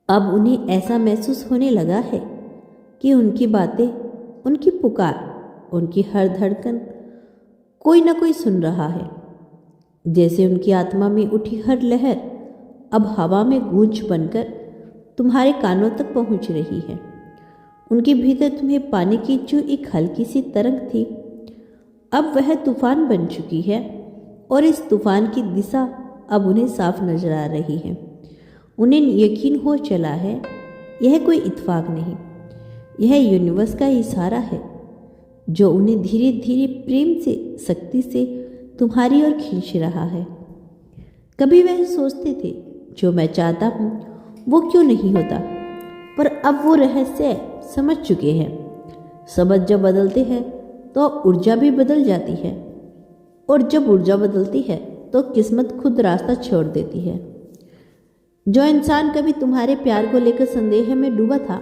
अब उन्हें ऐसा महसूस होने लगा है कि उनकी बातें, उनकी पुकार, उनकी हर धड़कन कोई ना कोई सुन रहा है। जैसे उनकी आत्मा में उठी हर लहर अब हवा में गूंज बनकर तुम्हारे कानों तक पहुंच रही है। उनके भीतर तुम्हें पाने की जो एक हल्की सी तरंग थी, अब वह तूफान बन चुकी है और इस तूफान की दिशा अब उन्हें साफ नजर आ रही है। उन्हें यकीन हो चला है यह कोई इत्तेफाक नहीं, यह यूनिवर्स का इशारा है जो उन्हें धीरे धीरे प्रेम से, शक्ति से तुम्हारी ओर खींच रहा है। कभी वह सोचते थे जो मैं चाहता हूँ वो क्यों नहीं होता, पर अब वो रहस्य समझ चुके हैं। समझ जब बदलते हैं तो ऊर्जा भी बदल जाती है, और जब ऊर्जा बदलती है तो किस्मत खुद रास्ता छोड़ देती है। जो इंसान कभी तुम्हारे प्यार को लेकर संदेह में डूबा था,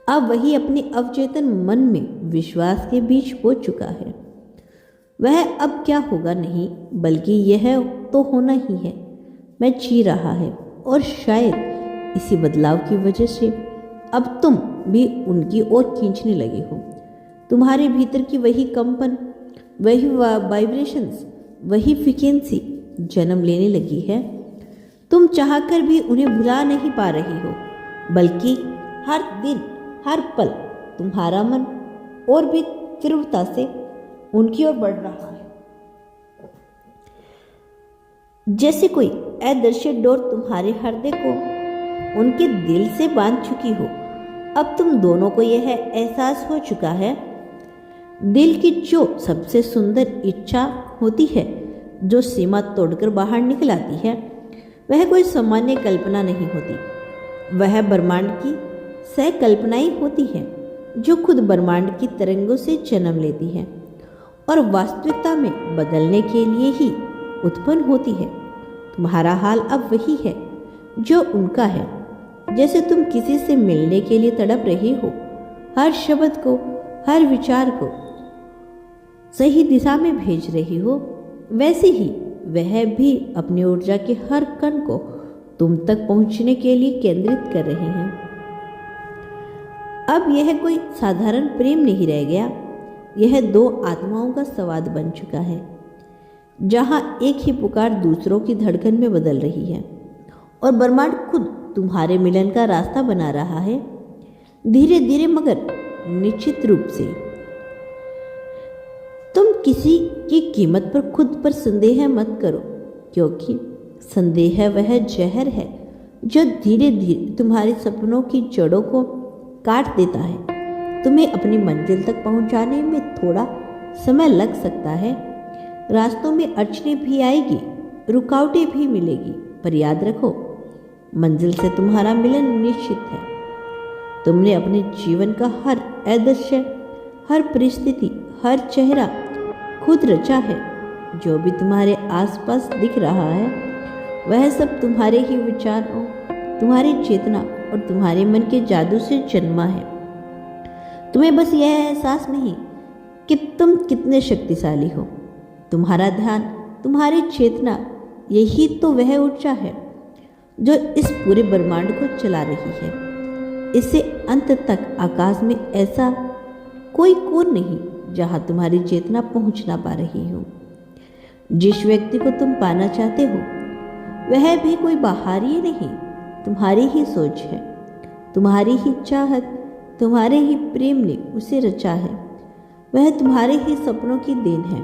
अब वही अपने अवचेतन मन में विश्वास के बीच बो चुका है। वह अब क्या होगा नहीं, बल्कि यह तो होना ही है। मैं जी रहा है, और शायद इसी बदलाव की वजह से अब तुम भी उनकी ओर खींचने लगे हो। तुम्हारे भीतर की वही कंपन, वही वाइब्रेशंस, वही फ्रीक्वेंसी जन्म लेने लगी है। तुम चाहकर भी उन्हें भुला नहीं पा रही हो, बल्कि हर दिन, हर पल तुम्हारा मन और भी तीव्रता से उनकी ओर बढ़ रहा है। जैसे कोई अदृश्य डोर तुम्हारे हृदय को उनके दिल से बांध चुकी हो। अब तुम दोनों को यह एहसास हो चुका है, दिल की जो सबसे सुंदर इच्छा होती है, जो सीमा तोड़कर बाहर निकल आती है, वह कोई सामान्य कल्पना नहीं होती। वह ब्रह्मांड की सहकल्पनाएं होती है, जो खुद ब्रह्मांड की तरंगों से जन्म लेती है और वास्तविकता में बदलने के लिए ही उत्पन्न होती है। तुम्हारा हाल अब वही है जो उनका है। जैसे तुम किसी से मिलने के लिए तड़प रहे हो, हर शब्द को, हर विचार को सही दिशा में भेज रही हो, वैसे ही वह भी अपनी ऊर्जा के हर कण को तुम तक पहुंचने के लिए केंद्रित कर रहे हैं। अब यह कोई साधारण प्रेम नहीं रह गया, यह दो आत्माओं का संवाद बन चुका है, जहां एक ही पुकार दूसरों की धड़कन में बदल रही है और ब्रह्मांड खुद तुम्हारे मिलन का रास्ता बना रहा है, धीरे धीरे मगर निश्चित रूप से। तुम किसी की कीमत पर खुद पर संदेह मत करो, क्योंकि संदेह वह जहर है जो धीरे धीरे तुम्हारे सपनों की जड़ों को काट देता है। तुम्हें अपनी मंजिल तक पहुंचाने में थोड़ा समय लग सकता है, रास्तों में अड़चनें भी आएगी, रुकावटें भी मिलेगी, पर याद रखो मंजिल से तुम्हारा मिलन निश्चित है। तुमने अपने जीवन का हर आदर्श, हर परिस्थिति, हर चेहरा खुद रचा है। जो भी तुम्हारे आसपास दिख रहा है वह सब तुम्हारे ही विचारों, तुम्हारी चेतना और तुम्हारे मन के जादू से जन्मा है। तुम्हें बस यह एहसास नहीं कि तुम कितने शक्तिशाली हो। तुम्हारा ध्यान, तुम्हारी चेतना, यही तो वह ऊर्जा है जो इस पूरे ब्रह्मांड को चला रही है। इससे अंत तक आकाश में ऐसा कोई कोण नहीं जहां तुम्हारी चेतना पहुंच ना पा रही हो। जिस व्यक्ति को तुम पाना चाहते हो वह भी कोई बाहरी नहीं, तुम्हारी ही सोच है, तुम्हारी ही चाहत, तुम्हारे ही प्रेम ने उसे रचा है। वह तुम्हारे ही सपनों की देन है।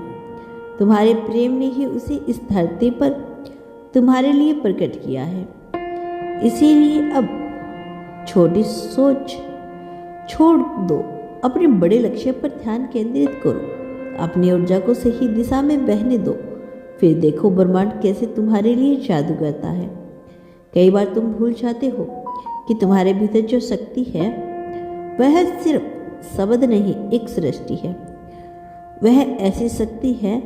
तुम्हारे प्रेम ने ही उसे इस धरती पर तुम्हारे लिए प्रकट किया है। इसीलिए अब छोटी सोच छोड़ दो, अपने बड़े लक्ष्य पर ध्यान केंद्रित करो, अपनी ऊर्जा को सही दिशा में बहने दो। फिर देखो ब्रह्मांड कैसे तुम्हारे लिए जादू करता है। कई बार तुम भूल जाते हो कि तुम्हारे भीतर जो शक्ति है वह सिर्फ शब्द नहीं, एक सृष्टि है। वह ऐसी शक्ति है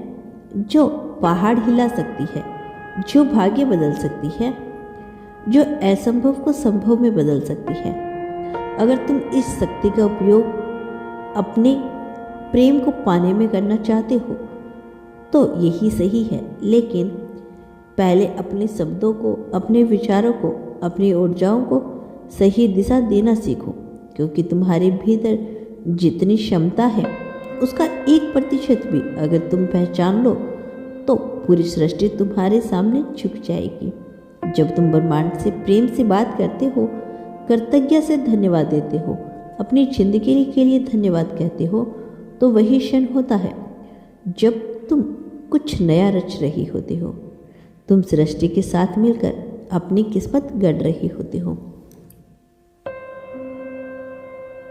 जो पहाड़ हिला सकती है, जो भाग्य बदल सकती है, जो असंभव को संभव में बदल सकती है। अगर तुम इस शक्ति का उपयोग अपने प्रेम को पाने में करना चाहते हो तो यही सही है, लेकिन पहले अपने शब्दों को, अपने विचारों को अपनी ऊर्जाओं को सही दिशा देना सीखो, क्योंकि तुम्हारे भीतर जितनी क्षमता है उसका 1% भी अगर तुम पहचान लो तो पूरी सृष्टि तुम्हारे सामने झुक जाएगी। जब तुम ब्रह्मांड से प्रेम से बात करते हो, कृतज्ञता से धन्यवाद देते हो, अपनी जिंदगी के लिए धन्यवाद कहते हो, तो वही क्षण होता है जब तुम कुछ नया रच रही होते हो। तुम सृष्टि के साथ मिलकर अपनी किस्मत गढ़ रही होते हो।